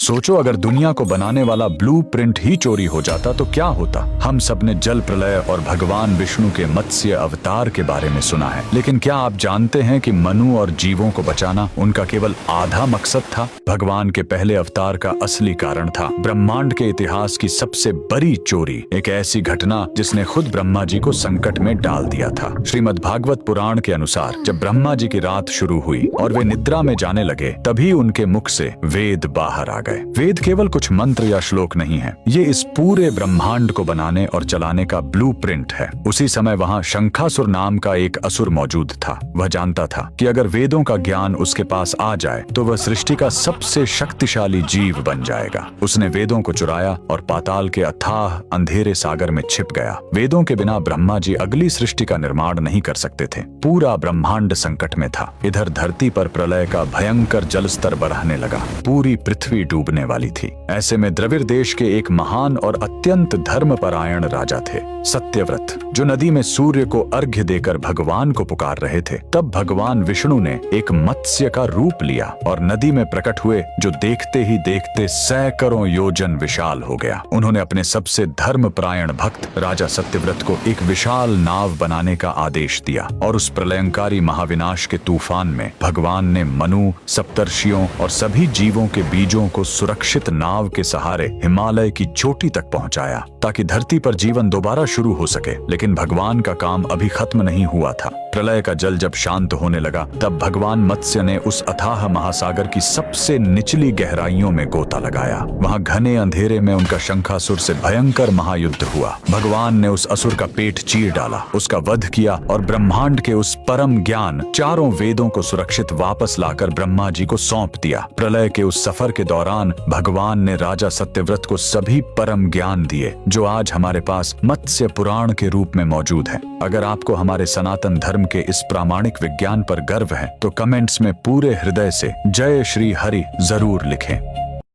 सोचो अगर दुनिया को बनाने वाला ब्लूप्रिंट ही चोरी हो जाता तो क्या होता। हम सब ने जल प्रलय और भगवान विष्णु के मत्स्य अवतार के बारे में सुना है, लेकिन क्या आप जानते हैं कि मनु और जीवों को बचाना उनका केवल आधा मकसद था। भगवान के पहले अवतार का असली कारण था ब्रह्मांड के इतिहास की सबसे बड़ी चोरी, एक ऐसी घटना जिसने खुद ब्रह्मा जी को संकट में डाल दिया था। श्रीमद् भागवत पुराण के अनुसार जब ब्रह्मा जी की रात शुरू हुई और वे निद्रा में जाने लगे, तभी उनके मुख से वेद बाहर आ गए। वेद केवल कुछ मंत्र या श्लोक नहीं है, ये इस पूरे ब्रह्मांड को बनाने और चलाने का ब्लूप्रिंट है। उसी समय वहाँ शंखासुर नाम का एक असुर मौजूद था। वह जानता था कि अगर वेदों का ज्ञान उसके पास आ जाए तो वह सृष्टि का सबसे शक्तिशाली जीव बन जाएगा। उसने वेदों को चुराया और पाताल के अथाह अंधेरे सागर में छिप गया। वेदों के बिना ब्रह्मा जी अगली सृष्टि का निर्माण नहीं कर सकते थे। पूरा ब्रह्मांड संकट में था। इधर धरती पर प्रलय का भयंकर जलस्तर बढ़ने लगा, पूरी पृथ्वी डूबने वाली थी। ऐसे में द्रविड़ देश के एक महान और अत्यंत धर्मपरायण राजा थे, सत्यव्रत, जो नदी में सूर्य को अर्घ्य देकर भगवान को पुकार रहे थे। तब भगवान विष्णु ने एक मत्स्य का रूप लिया और नदी में प्रकट हुए, जो देखते ही देखते सैकड़ों योजन विशाल हो गया। उन्होंने अपने सबसे धर्मपरायण भक्त राजा सत्यव्रत को एक विशाल नाव बनाने का आदेश दिया और उस प्रलयंकारी महाविनाश के तूफान में भगवान ने मनु, सप्तर्षियों और सभी जीवों के बीजों को सुरक्षित नाव के सहारे हिमालय की चोटी तक पहुंचाया, ताकि धरती पर जीवन दोबारा शुरू हो सके। लेकिन भगवान का काम अभी खत्म नहीं हुआ था। प्रलय का जल जब शांत होने लगा, तब भगवान मत्स्य ने उस अथाह महासागर की सबसे निचली गहराइयों में गोता लगाया। वहां घने अंधेरे में उनका शंखासुर से भयंकर महायुद्ध हुआ। भगवान ने उस असुर का पेट चीर डाला, उसका वध किया और ब्रह्मांड के उस परम ज्ञान, चारों वेदों को सुरक्षित वापस लाकर ब्रह्मा जी को सौंप दिया। प्रलय के उस सफर के दौरान भगवान ने राजा सत्यव्रत को सभी परम ज्ञान दिए, जो आज हमारे पास मत्स्य पुराण के रूप में मौजूद है। अगर आपको हमारे सनातन धर्म के इस प्रामाणिक विज्ञान पर गर्व है, तो कमेंट्स में पूरे हृदय से जय श्री हरि जरूर लिखें।